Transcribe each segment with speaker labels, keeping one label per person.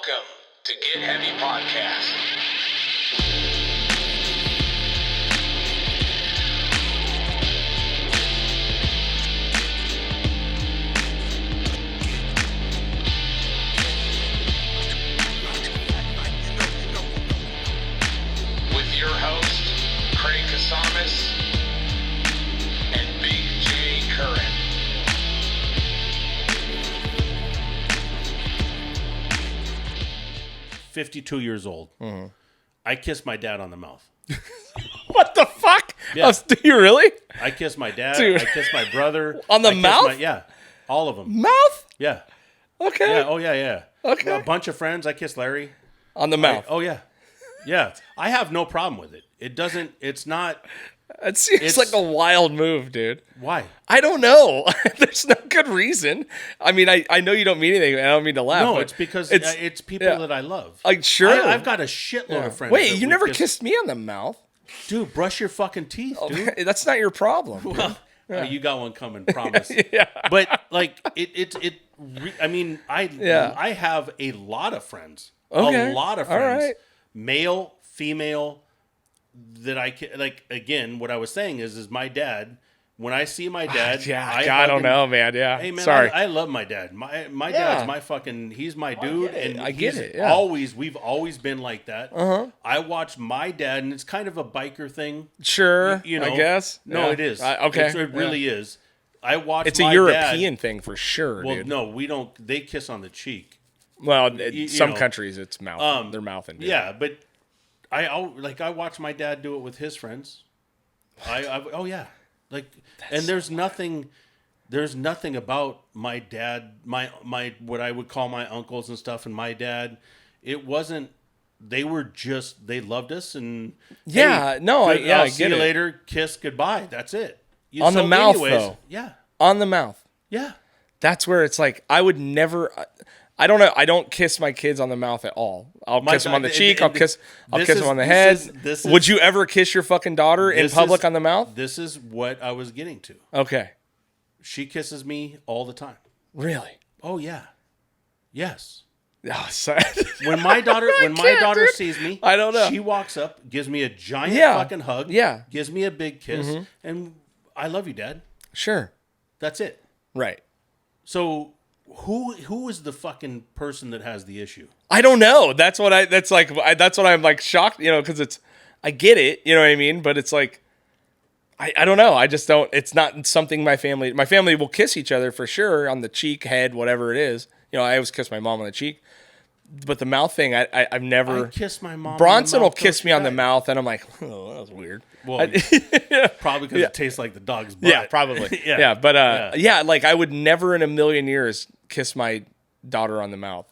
Speaker 1: Welcome to Get Heavy Podcast. With your host, Craig Kasamis and Big J Curran.
Speaker 2: 52 years old.
Speaker 3: Mm-hmm.
Speaker 2: I kissed my dad on the mouth.
Speaker 3: What the fuck?
Speaker 2: Yeah.
Speaker 3: Do you really?
Speaker 2: I kissed my dad.
Speaker 3: Dude.
Speaker 2: I kissed my brother.
Speaker 3: On the
Speaker 2: I kissed
Speaker 3: mouth?
Speaker 2: yeah, all of them.
Speaker 3: Mouth?
Speaker 2: Yeah.
Speaker 3: Okay.
Speaker 2: Yeah. Oh, yeah.
Speaker 3: Okay.
Speaker 2: A bunch of friends. I kissed Larry.
Speaker 3: On the mouth.
Speaker 2: Oh, yeah. Yeah. I have no problem with it. It's not.
Speaker 3: It seems like a wild move, dude.
Speaker 2: Why?
Speaker 3: I don't know. There's no good reason. I mean, I know you don't mean anything. I don't mean to laugh.
Speaker 2: No,
Speaker 3: but
Speaker 2: it's because it's people that I love.
Speaker 3: Like, sure.
Speaker 2: I've got a shitload of friends.
Speaker 3: Wait,
Speaker 2: that
Speaker 3: you
Speaker 2: we
Speaker 3: never
Speaker 2: kiss-
Speaker 3: kissed me on the mouth?
Speaker 2: Dude, brush your fucking teeth, dude.
Speaker 3: That's not your problem. dude.
Speaker 2: Well, you got one coming, promise.
Speaker 3: Yeah.
Speaker 2: But like I have a lot of friends.
Speaker 3: Okay.
Speaker 2: A lot of
Speaker 3: All
Speaker 2: friends.
Speaker 3: right.
Speaker 2: Male, female, that I can like again, what I was saying is my dad, when I see my dad,
Speaker 3: I don't know, man. Yeah.
Speaker 2: Hey man,
Speaker 3: Sorry.
Speaker 2: I love my dad. My dad's my fucking he's my dude and
Speaker 3: I get
Speaker 2: he's
Speaker 3: it, yeah.
Speaker 2: we've always been like that. I watch my dad and it's kind of a biker thing.
Speaker 3: Sure.
Speaker 2: You know,
Speaker 3: I guess.
Speaker 2: No,
Speaker 3: Yeah.
Speaker 2: it is.
Speaker 3: Okay.
Speaker 2: It really is. I watch.
Speaker 3: It's
Speaker 2: my
Speaker 3: a European
Speaker 2: dad,
Speaker 3: thing for sure,
Speaker 2: well,
Speaker 3: dude.
Speaker 2: no, we don't. They kiss on the cheek.
Speaker 3: Well,
Speaker 2: you
Speaker 3: some
Speaker 2: know,
Speaker 3: countries it's mouth. They're mouthing. Dude.
Speaker 2: Yeah, but I watch my dad do it with his friends. Oh yeah, like, and there's nothing about my dad, my what I would call my uncles and stuff, and my dad. It wasn't. They loved us and
Speaker 3: Yeah, no,
Speaker 2: good,
Speaker 3: I
Speaker 2: see
Speaker 3: get
Speaker 2: you
Speaker 3: it.
Speaker 2: later, kiss, goodbye. That's it.
Speaker 3: On the mouth, though.
Speaker 2: Yeah,
Speaker 3: On the mouth.
Speaker 2: yeah.
Speaker 3: That's where it's like I would never. I don't know. I don't kiss my kids on the mouth at all. I'll kiss them on the cheek. I'll kiss them on the head. Would you ever kiss your fucking daughter in public on the mouth?
Speaker 2: This is what I was getting to.
Speaker 3: Okay.
Speaker 2: She kisses me all the time.
Speaker 3: Really?
Speaker 2: Oh yeah. Yes.
Speaker 3: Oh, sorry.
Speaker 2: When my daughter
Speaker 3: dude.
Speaker 2: sees me,
Speaker 3: I don't know.
Speaker 2: She walks up, gives me a giant
Speaker 3: Yeah.
Speaker 2: fucking hug,
Speaker 3: Yeah.
Speaker 2: gives me a big kiss, and I love you, Dad.
Speaker 3: Sure.
Speaker 2: That's it.
Speaker 3: Right.
Speaker 2: So who is the fucking person that has the issue?
Speaker 3: I don't know. That's what I'm like shocked, because I get it, you know what I mean? But it's like, I don't know. I just don't, it's not something my family will kiss each other for sure on the cheek, head, whatever it is. You know, I always kiss my mom on the cheek, but the mouth thing, I've never.
Speaker 2: I kiss my mom.
Speaker 3: Bronson
Speaker 2: on the
Speaker 3: will
Speaker 2: mouth
Speaker 3: kiss me on the
Speaker 2: till she
Speaker 3: mouth, and I'm like, oh, that was weird.
Speaker 2: Well, probably because it tastes like the dog's butt.
Speaker 3: Yeah, probably.
Speaker 2: Yeah.
Speaker 3: But like I would never in a million years kiss my daughter on the mouth.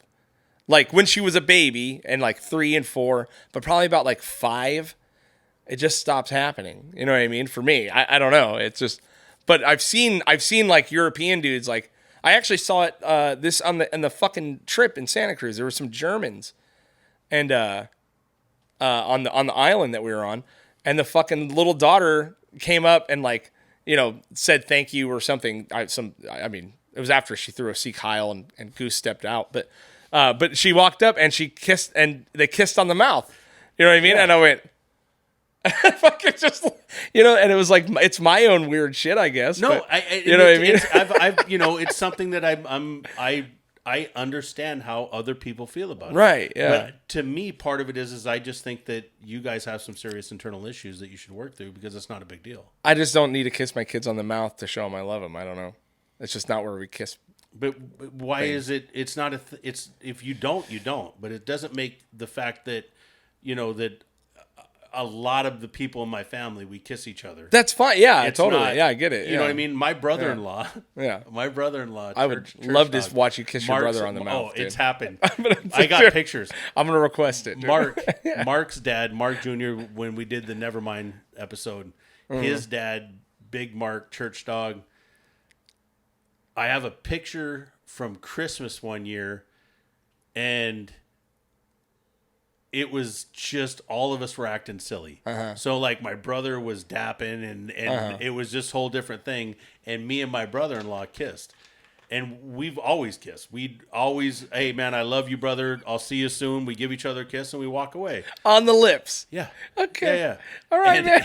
Speaker 3: Like when she was a baby and like 3 and 4, but probably about like 5, it just stops happening. You know what I mean? For me, I don't know. It's just, but I've seen like European dudes. Like I actually saw it this on the fucking trip in Santa Cruz. There were some Germans, and on the island that we were on. And the fucking little daughter came up and like, said thank you or something. I mean, it was after she threw a Sikh Heil and Goose stepped out. But she walked up and she kissed and they kissed on the mouth. You know what I mean? Yeah. And I went, fucking just, and it was like, it's my own weird shit, I guess.
Speaker 2: No,
Speaker 3: but, you know what I mean?
Speaker 2: It's something that I understand how other people feel about it.
Speaker 3: Right, yeah.
Speaker 2: But to me, part of it is I just think that you guys have some serious internal issues that you should work through because it's not a big deal.
Speaker 3: I just don't need to kiss my kids on the mouth to show them I love them. I don't know. It's just not where we kiss.
Speaker 2: But why is it? It's not it's if you don't, you don't. But it doesn't make the fact that that a lot of the people in my family we kiss each other.
Speaker 3: That's fine. Yeah,
Speaker 2: It's
Speaker 3: totally.
Speaker 2: not-
Speaker 3: Yeah, I get it.
Speaker 2: You know what I mean? My brother-in-law.
Speaker 3: Yeah.
Speaker 2: My brother-in-law.
Speaker 3: I would
Speaker 2: church
Speaker 3: love to
Speaker 2: dog,
Speaker 3: watch you kiss your
Speaker 2: Mark's-
Speaker 3: brother on the mouth.
Speaker 2: Oh, it's
Speaker 3: dude.
Speaker 2: happened. I got pictures.
Speaker 3: I'm gonna request it. Dude.
Speaker 2: Mark's dad, Mark Jr., when we did the Nevermind episode, his dad, Big Mark, church dog. I have a picture from Christmas one year, and it was just all of us were acting silly. So like my brother was dapping and it was just a whole different thing. And me and my brother-in-law kissed. And we've always kissed. We'd always, hey man, I love you, brother. I'll see you soon. We give each other a kiss and we walk away.
Speaker 3: On the lips.
Speaker 2: Yeah.
Speaker 3: Okay.
Speaker 2: Yeah.
Speaker 3: All right,
Speaker 2: and,
Speaker 3: man.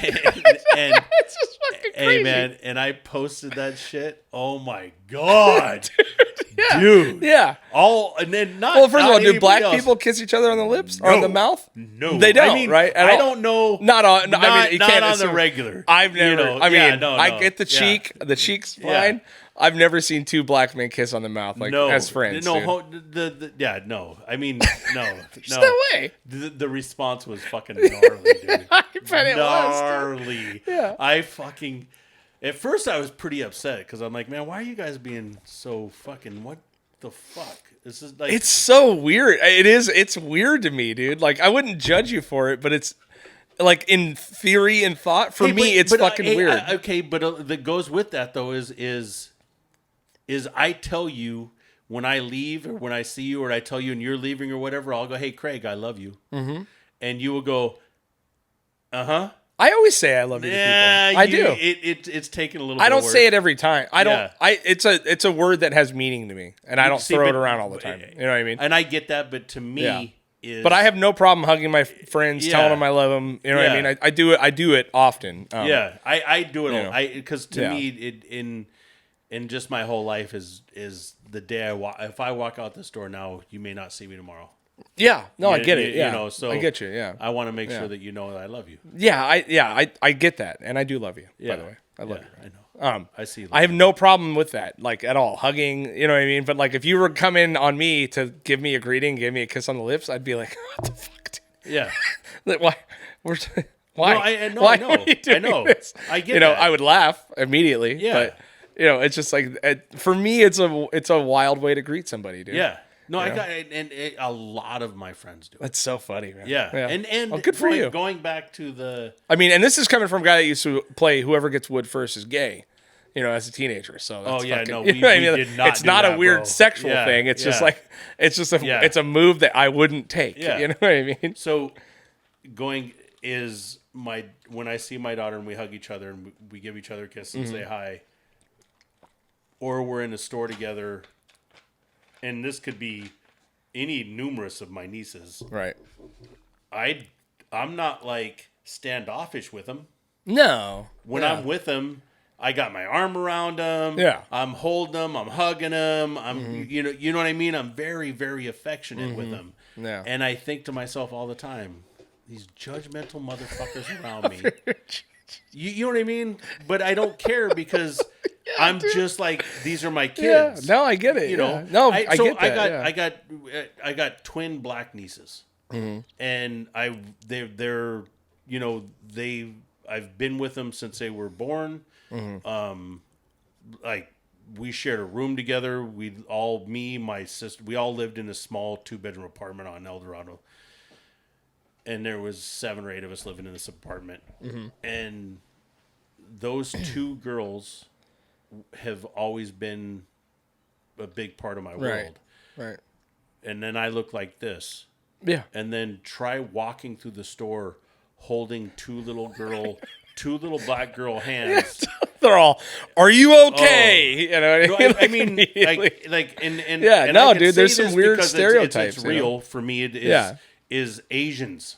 Speaker 2: And
Speaker 3: It's just fucking crazy.
Speaker 2: hey man, and I posted that shit. Oh my god,
Speaker 3: Yeah.
Speaker 2: dude.
Speaker 3: Yeah.
Speaker 2: And then not.
Speaker 3: Well, first of
Speaker 2: not
Speaker 3: all, do
Speaker 2: anybody
Speaker 3: black
Speaker 2: else.
Speaker 3: people kiss each other on the lips or on the mouth?
Speaker 2: No,
Speaker 3: They don't,
Speaker 2: I mean,
Speaker 3: right? At
Speaker 2: I
Speaker 3: all.
Speaker 2: don't know.
Speaker 3: Not on. No, I mean, you
Speaker 2: not
Speaker 3: can't
Speaker 2: on
Speaker 3: assume.
Speaker 2: the regular.
Speaker 3: I've never.
Speaker 2: You know,
Speaker 3: I mean,
Speaker 2: yeah, no,
Speaker 3: I
Speaker 2: no.
Speaker 3: get the
Speaker 2: Yeah.
Speaker 3: cheek. The cheek's fine.
Speaker 2: Yeah.
Speaker 3: I've never seen two black men kiss on the mouth like
Speaker 2: No,
Speaker 3: as friends.
Speaker 2: no,
Speaker 3: dude.
Speaker 2: yeah, no. I mean, no,
Speaker 3: There's
Speaker 2: no.
Speaker 3: no way.
Speaker 2: The response was fucking gnarly, dude.
Speaker 3: I bet it was.
Speaker 2: Gnarly.
Speaker 3: Yeah.
Speaker 2: I fucking. At first, I was pretty upset because I'm like, man, why are you guys being so fucking? What the fuck? This is like.
Speaker 3: It's so weird. It is. It's weird to me, dude. Like I wouldn't judge you for it, but it's like in theory and thought. For
Speaker 2: Hey,
Speaker 3: me, it's fucking weird.
Speaker 2: Okay, but that goes with that though is I tell you when I leave or when I see you or I tell you and you're leaving or whatever, I'll go, hey Craig, I love you, and you will go,
Speaker 3: I always say I love you to people. I do.
Speaker 2: It's taken a little.
Speaker 3: I
Speaker 2: bit
Speaker 3: don't
Speaker 2: of work.
Speaker 3: say it every time. I don't.
Speaker 2: Yeah.
Speaker 3: It's a word that has meaning to me, and I don't
Speaker 2: See,
Speaker 3: throw it
Speaker 2: but-
Speaker 3: around all the time. You know what I mean?
Speaker 2: And I get that, but to me,
Speaker 3: Yeah.
Speaker 2: is
Speaker 3: But I have no problem hugging my friends,
Speaker 2: Yeah.
Speaker 3: telling them I love them. You know what I
Speaker 2: Yeah.
Speaker 3: mean? I do it. I do it often.
Speaker 2: yeah, I do it.
Speaker 3: you
Speaker 2: all
Speaker 3: know.
Speaker 2: because to
Speaker 3: Yeah.
Speaker 2: me, it in just my whole life is the day I walk. If I walk out this door now, you may not see me tomorrow.
Speaker 3: Yeah. No, I
Speaker 2: You-
Speaker 3: get
Speaker 2: you-
Speaker 3: it. Yeah.
Speaker 2: you know, so
Speaker 3: I get you. Yeah.
Speaker 2: I want to make
Speaker 3: Yeah.
Speaker 2: sure that you know that I love you.
Speaker 3: Yeah. I get that, and I do love you.
Speaker 2: Yeah.
Speaker 3: By the way, I love you.
Speaker 2: I know. I see.
Speaker 3: I have no problem with that, like at all. Hugging, you know what I mean? But like, if you were coming on me to give me a greeting, give me a kiss on the lips, I'd be like, what the fuck, dude?
Speaker 2: Yeah.
Speaker 3: Like, why? Why?
Speaker 2: No, I know.
Speaker 3: Why
Speaker 2: I know.
Speaker 3: are you doing
Speaker 2: I know.
Speaker 3: this?
Speaker 2: I get
Speaker 3: You know,
Speaker 2: that.
Speaker 3: I would laugh immediately.
Speaker 2: Yeah.
Speaker 3: But it's just like for me, it's a wild way to greet somebody, dude.
Speaker 2: Yeah. No, I
Speaker 3: know?
Speaker 2: got and a lot of my friends do it.
Speaker 3: That's so funny, man.
Speaker 2: Yeah. And
Speaker 3: well, good for you.
Speaker 2: Going back to the
Speaker 3: I mean, and this is coming from a guy that used to play whoever gets wood first is gay. You know, as a teenager. So that's
Speaker 2: yeah,
Speaker 3: fucking,
Speaker 2: no,
Speaker 3: you
Speaker 2: we
Speaker 3: know what I mean?
Speaker 2: did not
Speaker 3: It's
Speaker 2: do
Speaker 3: not a
Speaker 2: that,
Speaker 3: weird
Speaker 2: bro.
Speaker 3: sexual
Speaker 2: Yeah,
Speaker 3: thing. It's just
Speaker 2: yeah.
Speaker 3: like it's just a
Speaker 2: Yeah.
Speaker 3: it's a move that I wouldn't take.
Speaker 2: Yeah.
Speaker 3: You know what I mean?
Speaker 2: So going is when I see my daughter and we hug each other and we give each other a kiss and say hi, or we're in a store together, and this could be any numerous of my nieces.
Speaker 3: Right.
Speaker 2: I'm not like standoffish with them.
Speaker 3: No.
Speaker 2: When
Speaker 3: Yeah.
Speaker 2: I'm with them, I got my arm around them.
Speaker 3: Yeah.
Speaker 2: I'm holding them. I'm hugging them. I'm you know what I mean. I'm very very affectionate with them.
Speaker 3: Yeah.
Speaker 2: And I think to myself all the time, these judgmental motherfuckers around me. You know what I mean? But I don't care because I'm just like, these are my
Speaker 3: Yeah.
Speaker 2: kids.
Speaker 3: No, I get it.
Speaker 2: You know.
Speaker 3: No, I
Speaker 2: so
Speaker 3: get that.
Speaker 2: I got twin black nieces, and they're you know I've been with them since they were born. Like we shared a room together. My sister, we all lived in a small 2-bedroom apartment on El Dorado. And there was 7 or 8 of us living in this apartment. And those 2 girls have always been a big part of my world.
Speaker 3: Right.
Speaker 2: And then I look like this.
Speaker 3: Yeah.
Speaker 2: And then try walking through the store holding 2 little black girl hands.
Speaker 3: They're all, are you okay? You know what I mean?
Speaker 2: No, I mean,
Speaker 3: immediately.
Speaker 2: and
Speaker 3: Yeah,
Speaker 2: and
Speaker 3: no,
Speaker 2: I can
Speaker 3: dude,
Speaker 2: say
Speaker 3: there's some
Speaker 2: this
Speaker 3: weird
Speaker 2: because
Speaker 3: stereotypes,
Speaker 2: It's
Speaker 3: you know?
Speaker 2: real for me. It is.
Speaker 3: Yeah.
Speaker 2: Is Asians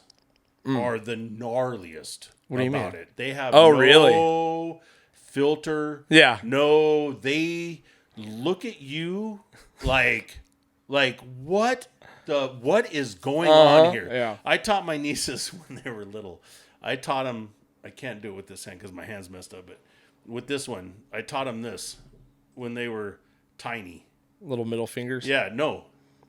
Speaker 2: are the gnarliest
Speaker 3: What do you
Speaker 2: about
Speaker 3: mean?
Speaker 2: it. They have
Speaker 3: really?
Speaker 2: no filter.
Speaker 3: Yeah.
Speaker 2: No, they look at you like what is going on here?
Speaker 3: Yeah.
Speaker 2: I taught my nieces when they were little. I taught them. I can't do it with this hand because my hand's messed up. But with this one, I taught them this when they were tiny.
Speaker 3: Little middle fingers.
Speaker 2: Yeah, no,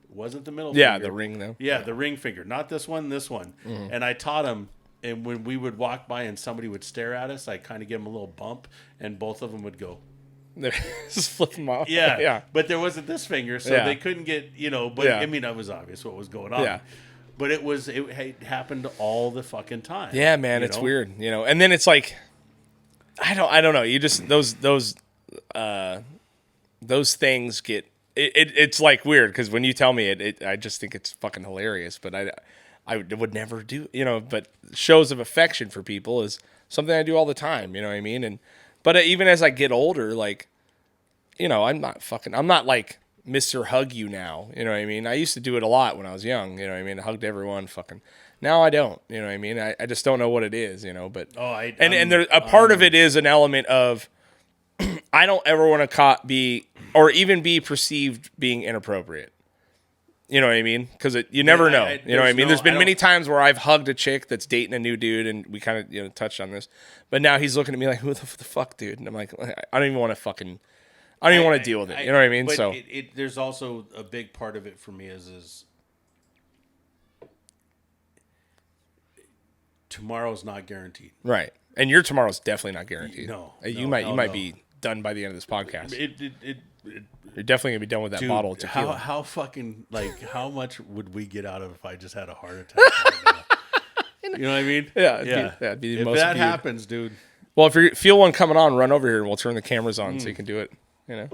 Speaker 2: it wasn't the middle.
Speaker 3: Yeah,
Speaker 2: finger.
Speaker 3: the ring though.
Speaker 2: Yeah, the ring finger, not this one. This one. And I taught them. And when we would walk by and somebody would stare at us, I kind of give them a little bump, and both of them would go.
Speaker 3: Just flip them off.
Speaker 2: Yeah,
Speaker 3: Yeah.
Speaker 2: But there wasn't this finger, so
Speaker 3: Yeah.
Speaker 2: they couldn't get But
Speaker 3: Yeah.
Speaker 2: I mean, that was obvious what was going on.
Speaker 3: Yeah.
Speaker 2: But it happened all the fucking time.
Speaker 3: Yeah, man,
Speaker 2: you
Speaker 3: it's
Speaker 2: know?
Speaker 3: weird, you know. And then it's like, I don't know. You just those things get it's like weird because when you tell me it, I just think it's fucking hilarious. But I would never do, you know. But shows of affection for people is something I do all the time. You know what I mean? But even as I get older, like I'm not like Mr. Hug You now. You know what I mean? I used to do it a lot when I was young. You know what I mean? I hugged everyone. Now I don't. You know what I mean? I just don't know what it is. But and there a part of it is an element of I don't ever want to be or even be perceived being inappropriate. You know what I mean? Because you never know. You know what I mean? There's been many times where I've hugged a chick that's dating a new dude, and we kind of touched on this. But now he's looking at me like, "Who the fuck, dude?" And I'm like, I don't even want to deal with it. You know what I mean?
Speaker 2: But
Speaker 3: So
Speaker 2: there's also a big part of it for me is tomorrow's not guaranteed.
Speaker 3: right, and your tomorrow's definitely not guaranteed. You might
Speaker 2: no.
Speaker 3: be done by the end of this podcast.
Speaker 2: You're
Speaker 3: definitely gonna be done with that bottle of tequila.
Speaker 2: How fucking how much would we get out of if I just had a heart attack? Right now? You know what I mean?
Speaker 3: Yeah, it'd be the
Speaker 2: if
Speaker 3: most
Speaker 2: that
Speaker 3: viewed.
Speaker 2: happens, dude.
Speaker 3: Well, if you feel one coming on, run over here and we'll turn the cameras on so you can do it.
Speaker 2: I'm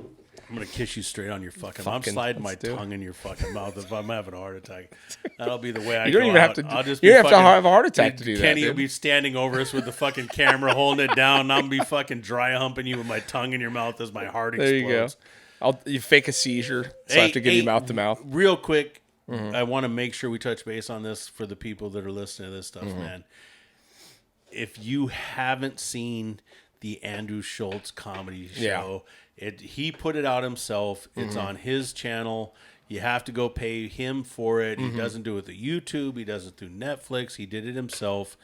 Speaker 2: gonna kiss you straight on your fucking mouth. I'm sliding my tongue in your fucking mouth if I'm having a heart attack. That'll be the way I
Speaker 3: You don't
Speaker 2: go
Speaker 3: even
Speaker 2: out.
Speaker 3: have to.
Speaker 2: I'll just
Speaker 3: You
Speaker 2: be
Speaker 3: don't have to
Speaker 2: fucking-
Speaker 3: have a heart attack to do that.
Speaker 2: Kenny will
Speaker 3: Dude.
Speaker 2: be standing over us with the fucking camera, holding it down, and I'm gonna be fucking dry humping you with my tongue in your mouth as my heart
Speaker 3: There
Speaker 2: explodes.
Speaker 3: you go. You fake a seizure, so I have to give you mouth to mouth.
Speaker 2: Real quick, I want to make sure we touch base on this for the people that are listening to this stuff, man. If you haven't seen the Andrew Schultz comedy show, he put it out himself. It's on his channel. You have to go pay him for it. He doesn't do it through YouTube. He does it through Netflix. He did it himself.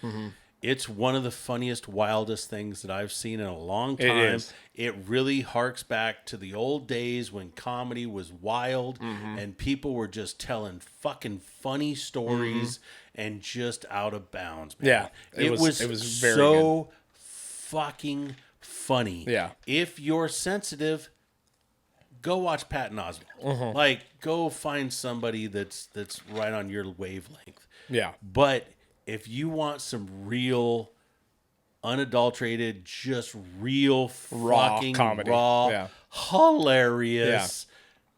Speaker 2: It's one of the funniest, wildest things that I've seen in a long time. It really harks back to the old days when comedy was wild and people were just telling fucking funny stories and just out of bounds, man.
Speaker 3: Yeah, it was very
Speaker 2: so fucking funny.
Speaker 3: Yeah.
Speaker 2: If you're sensitive, go watch Patton Oswalt. Like, go find somebody that's right on your wavelength.
Speaker 3: Yeah.
Speaker 2: But if you want some real, unadulterated, just real
Speaker 3: Raw
Speaker 2: fucking
Speaker 3: comedy.
Speaker 2: raw,
Speaker 3: Yeah.
Speaker 2: hilarious,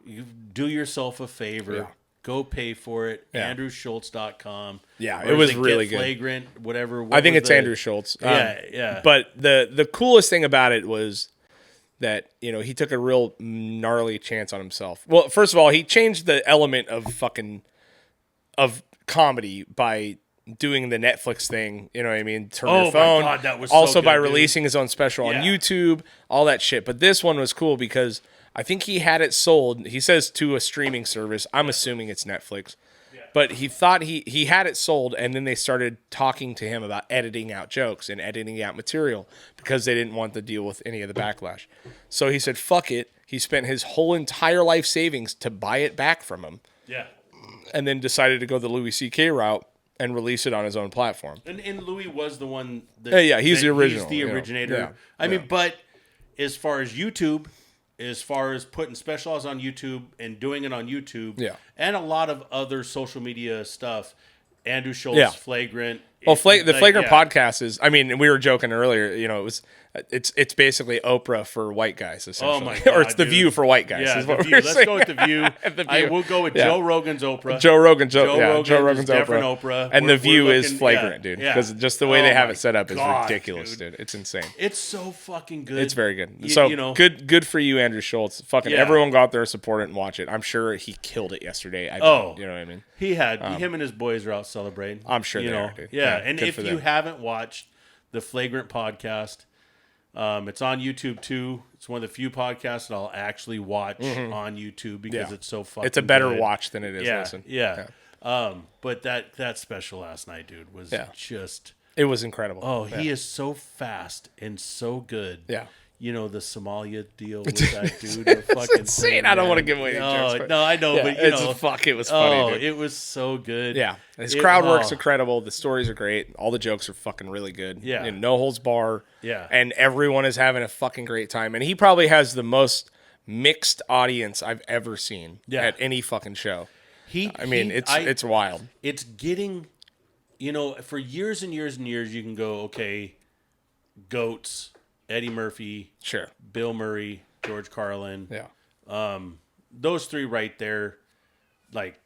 Speaker 2: you do yourself a favor.
Speaker 3: Yeah.
Speaker 2: Go pay for it.
Speaker 3: Yeah.
Speaker 2: AndrewSchultz.com.
Speaker 3: Yeah,
Speaker 2: Or
Speaker 3: it was
Speaker 2: Get
Speaker 3: really good.
Speaker 2: Flagrant, whatever.
Speaker 3: I think it's Andrew Schultz.
Speaker 2: Yeah.
Speaker 3: But the coolest thing about it was that he took a real gnarly chance on himself. Well, first of all, he changed the element of comedy by doing the Netflix thing. You know what I mean? Turn your phone.
Speaker 2: My God, that was
Speaker 3: also
Speaker 2: so
Speaker 3: by
Speaker 2: good, dude.
Speaker 3: releasing his own special on
Speaker 2: Yeah.
Speaker 3: YouTube, all that shit. But this one was cool because I think he had it sold. He says to a streaming service. I'm assuming it's Netflix. But he thought he had it sold, and then they started talking to him about editing out jokes and editing out material because they didn't want to deal with any of the backlash. So he said, fuck it. He spent his whole entire life savings to buy it back from him,
Speaker 2: Yeah.
Speaker 3: and then decided to go the Louis C.K. route and release it on his own platform.
Speaker 2: And Louis was the one that...
Speaker 3: He's the original.
Speaker 2: He's the originator.
Speaker 3: Yeah.
Speaker 2: I mean, but as far as YouTube... As far as putting specials on YouTube and doing it on YouTube, and a lot of other social media stuff, Andrew Schultz, Flagrant.
Speaker 3: Well, the Flagrant podcast is. I mean, we were joking earlier. It's basically Oprah for white guys, essentially.
Speaker 2: Oh my God,
Speaker 3: or it's The View for white guys.
Speaker 2: Yeah,
Speaker 3: is what
Speaker 2: View.
Speaker 3: we're
Speaker 2: Let's
Speaker 3: saying.
Speaker 2: go with The View. We'll go with Joe Rogan's Oprah.
Speaker 3: Joe Rogan's
Speaker 2: Rogan's
Speaker 3: Oprah.
Speaker 2: Oprah.
Speaker 3: And The View is Flagrant,
Speaker 2: yeah,
Speaker 3: dude. Because just the way they have it set up is ridiculous,
Speaker 2: dude.
Speaker 3: dude. It's insane.
Speaker 2: It's so fucking good.
Speaker 3: It's very good. So good for you, Andrew Schultz. Fucking everyone go out there, support it, and watch it. I'm sure he killed it yesterday. You know what I mean?
Speaker 2: He had him and his boys are out celebrating.
Speaker 3: I'm sure they are, dude.
Speaker 2: Yeah,
Speaker 3: Yeah,
Speaker 2: and
Speaker 3: good
Speaker 2: if
Speaker 3: for
Speaker 2: you
Speaker 3: them.
Speaker 2: haven't watched the Flagrant podcast, it's on YouTube too. It's one of the few podcasts that I'll actually watch on YouTube because it's so fucking.
Speaker 3: It's a better
Speaker 2: good.
Speaker 3: watch than it is listen.
Speaker 2: Yeah. But that special last night, dude, was just.
Speaker 3: It was incredible.
Speaker 2: Oh, he is so fast and so good.
Speaker 3: Yeah.
Speaker 2: The Somalia deal with that dude. The fucking
Speaker 3: insane.
Speaker 2: thing,
Speaker 3: I don't
Speaker 2: man.
Speaker 3: want to give away any jokes. But
Speaker 2: No, I know, but
Speaker 3: it was funny. Dude.
Speaker 2: it was so good.
Speaker 3: Yeah, his crowd work's incredible. The stories are great. All the jokes are fucking really good.
Speaker 2: Yeah.
Speaker 3: No holds bar.
Speaker 2: Yeah.
Speaker 3: And everyone is having a fucking great time. And he probably has the most mixed audience I've ever seen at any fucking show. It's wild.
Speaker 2: It's getting, for years and years and years, you can go, okay, GOATs, Eddie Murphy,
Speaker 3: Sure.
Speaker 2: Bill Murray, George Carlin.
Speaker 3: Yeah.
Speaker 2: Those three right there, like,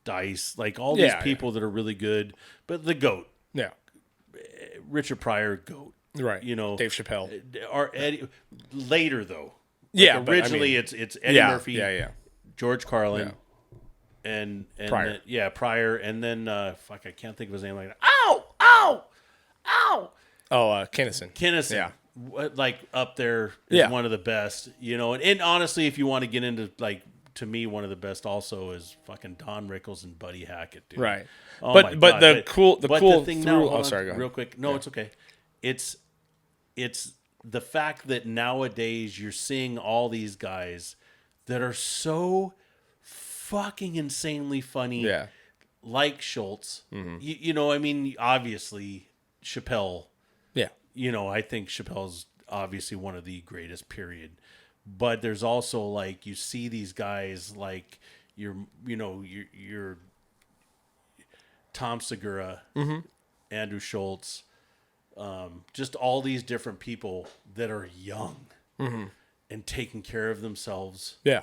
Speaker 2: Dice, like all these people that are really good, but the GOAT,
Speaker 3: Yeah.
Speaker 2: Richard Pryor, GOAT.
Speaker 3: Right.
Speaker 2: You know,
Speaker 3: Dave Chappelle.
Speaker 2: Or Eddie later though.
Speaker 3: Yeah,
Speaker 2: Like
Speaker 3: but I
Speaker 2: originally
Speaker 3: mean-
Speaker 2: it's Eddie Murphy,
Speaker 3: Yeah.
Speaker 2: George Carlin, and
Speaker 3: Pryor.
Speaker 2: then, Pryor, and then I can't think of his name like that. Ow!
Speaker 3: Oh, Kinnison.
Speaker 2: Kinnison.
Speaker 3: Yeah.
Speaker 2: Like up there is
Speaker 3: Yeah.
Speaker 2: one of the best, you know. And honestly, if you want to get into like, to me, one of the best also is fucking Don Rickles and Buddy Hackett, dude.
Speaker 3: Right.
Speaker 2: Oh
Speaker 3: But-
Speaker 2: my
Speaker 3: but
Speaker 2: God.
Speaker 3: the cool
Speaker 2: thing
Speaker 3: through-
Speaker 2: now,
Speaker 3: oh,
Speaker 2: hold on,
Speaker 3: sorry, go ahead.
Speaker 2: real quick. No, it's okay. It's the fact that nowadays you're seeing all these guys that are so fucking insanely funny.
Speaker 3: Yeah.
Speaker 2: Like Schultz.
Speaker 3: Mm-hmm.
Speaker 2: You know, I mean, obviously Chappelle.
Speaker 3: Yeah.
Speaker 2: You know, I think Chappelle's obviously one of the greatest, period. But there's also like, you see these guys like your Tom Segura, Andrew Schultz, just all these different people that are young and taking care of themselves
Speaker 3: Yeah.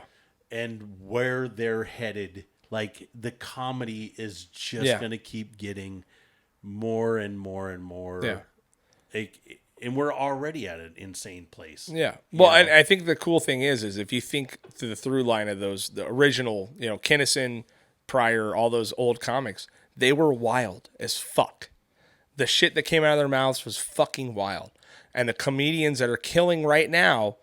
Speaker 2: and where they're headed. Like, the comedy is just going to keep getting more and more and more.
Speaker 3: Yeah.
Speaker 2: And we're already at an insane place.
Speaker 3: Yeah. Well, and I think the cool thing is if you think through the through line of the original, you know, Kinnison, Pryor, all those old comics, they were wild as fuck. The shit that came out of their mouths was fucking wild. And the comedians that are killing right now,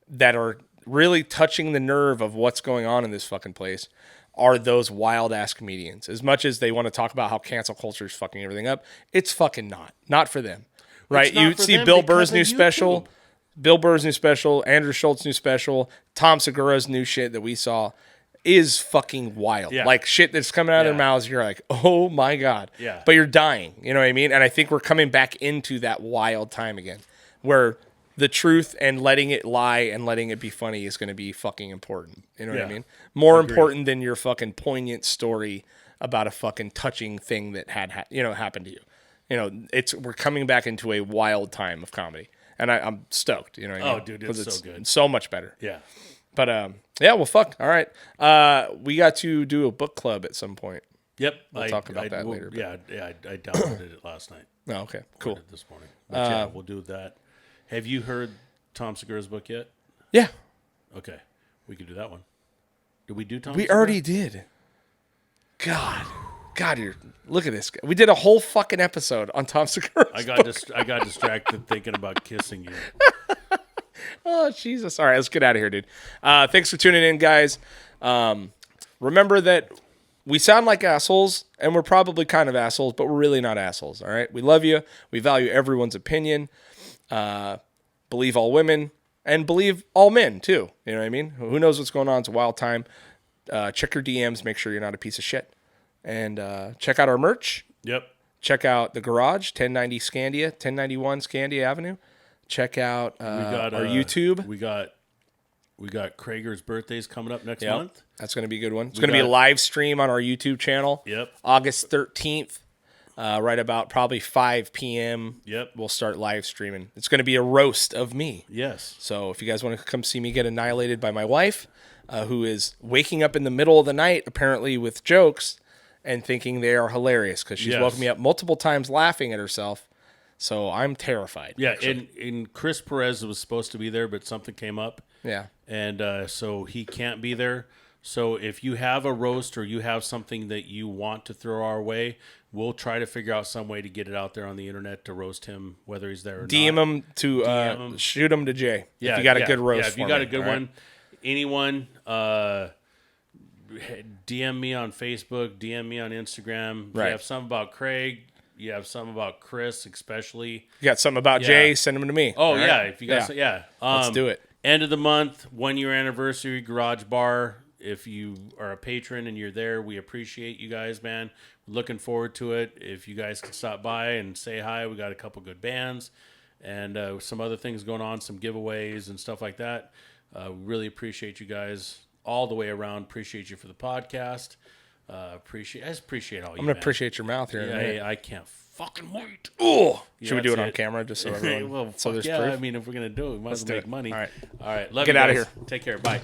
Speaker 3: that are really touching the nerve of what's going on in this fucking place, are those wild ass comedians. As much as they want to talk about how cancel culture is fucking everything up, it's fucking not for them. Right?
Speaker 2: not
Speaker 3: You
Speaker 2: for
Speaker 3: see
Speaker 2: them
Speaker 3: Bill
Speaker 2: because
Speaker 3: Burr's
Speaker 2: of
Speaker 3: new special,
Speaker 2: YouTube.
Speaker 3: Andrew Schultz's new special, Tom Segura's new shit that we saw is fucking wild.
Speaker 2: Yeah.
Speaker 3: Like shit that's coming out of their mouths, you're like, oh my God.
Speaker 2: Yeah.
Speaker 3: But you're dying. You know what I mean? And I think we're coming back into that wild time again, where the truth and letting it lie and letting it be funny is going to be fucking important. You know what I
Speaker 2: Yeah.
Speaker 3: mean? More
Speaker 2: Agreed.
Speaker 3: important than your fucking poignant story about a fucking touching thing that had happened to you. You know, we're coming back into a wild time of comedy, and I'm stoked. You know what I mean?
Speaker 2: Oh, dude,
Speaker 3: 'Cause
Speaker 2: it's so good.
Speaker 3: so much better.
Speaker 2: Yeah.
Speaker 3: But yeah, well, fuck. All right, we got to do a book club at some point.
Speaker 2: Yep.
Speaker 3: We'll talk about that later, but-
Speaker 2: Yeah, I downloaded it last night.
Speaker 3: Oh, okay, cool.
Speaker 2: This morning. But yeah, we'll do that. Have you heard Tom Segura's book yet?
Speaker 3: Yeah,
Speaker 2: Okay. We can do that one. Did we do Tom
Speaker 3: we
Speaker 2: Segura?
Speaker 3: already did. God, look at this guy. We did a whole fucking episode on Tom Segura.
Speaker 2: I got distracted thinking about kissing you.
Speaker 3: Oh, Jesus. All right, let's get out of here, dude. Thanks for tuning in, guys. Remember that we sound like assholes, and we're probably kind of assholes, but we're really not assholes, all right? We love you. We value everyone's opinion. Believe all women, and believe all men, too. You know what I mean? Who knows what's going on? It's a wild time. Check your DMs. Make sure you're not a piece of shit. And check out our merch.
Speaker 2: Yep.
Speaker 3: Check out the garage, 1091 Scandia Avenue. Check out
Speaker 2: We got
Speaker 3: our YouTube.
Speaker 2: We got Krager's birthday's coming up next
Speaker 3: Yep.
Speaker 2: month.
Speaker 3: That's going to be a good one. It's going to be a
Speaker 2: got-
Speaker 3: live stream on our YouTube channel.
Speaker 2: Yep.
Speaker 3: August 13th, right about probably 5 p.m.
Speaker 2: Yep.
Speaker 3: We'll start live streaming. It's going to be a roast of me.
Speaker 2: Yes.
Speaker 3: So if you guys want to come see me get annihilated by my wife, who is waking up in the middle of the night, apparently with jokes, and thinking they are hilarious because she's
Speaker 2: Yes.
Speaker 3: woken me up multiple times laughing at herself. So I'm terrified.
Speaker 2: Yeah, and Chris Perez was supposed to be there, but something came up.
Speaker 3: Yeah.
Speaker 2: And so he can't be there. So if you have a roast or you have something that you want to throw our way, we'll try to figure out some way to get it out there on the internet to roast him, whether he's there or
Speaker 3: DM
Speaker 2: not.
Speaker 3: him to
Speaker 2: DM him.
Speaker 3: shoot him to Jay.
Speaker 2: Yeah,
Speaker 3: if you got
Speaker 2: yeah,
Speaker 3: a good roast.
Speaker 2: Yeah, if you
Speaker 3: for
Speaker 2: got
Speaker 3: me,
Speaker 2: a good
Speaker 3: all right?
Speaker 2: one, anyone, DM me on Facebook, DM me on Instagram. If
Speaker 3: Right.
Speaker 2: you have something about Craig, you have something about Chris, especially.
Speaker 3: You got something about
Speaker 2: Yeah.
Speaker 3: Jay, send them to me.
Speaker 2: Oh,
Speaker 3: all right?
Speaker 2: yeah. If you guys, yeah.
Speaker 3: Let's do it.
Speaker 2: End of the month, 1 year anniversary, Garage Bar. If you are a patron and you're there, we appreciate you guys, man. Looking forward to it. If you guys can stop by and say hi, we got a couple good bands and some other things going on, some giveaways and stuff like that. Really appreciate you guys all the way around. Appreciate you for the podcast. I just appreciate all you.
Speaker 3: I'm gonna
Speaker 2: man.
Speaker 3: appreciate your mouth here in a minute.
Speaker 2: Yeah, I can't fucking wait.
Speaker 3: Oh,
Speaker 2: Yeah,
Speaker 3: should we do it
Speaker 2: that's
Speaker 3: on
Speaker 2: it.
Speaker 3: camera just so everyone?
Speaker 2: Well,
Speaker 3: so
Speaker 2: fuck
Speaker 3: there's
Speaker 2: yeah.
Speaker 3: proof.
Speaker 2: I mean, if we're gonna do it, we might as well
Speaker 3: do
Speaker 2: make
Speaker 3: it.
Speaker 2: money.
Speaker 3: All right.
Speaker 2: All right. Love
Speaker 3: Get
Speaker 2: you
Speaker 3: outta
Speaker 2: guys.
Speaker 3: here.
Speaker 2: Take care. Bye.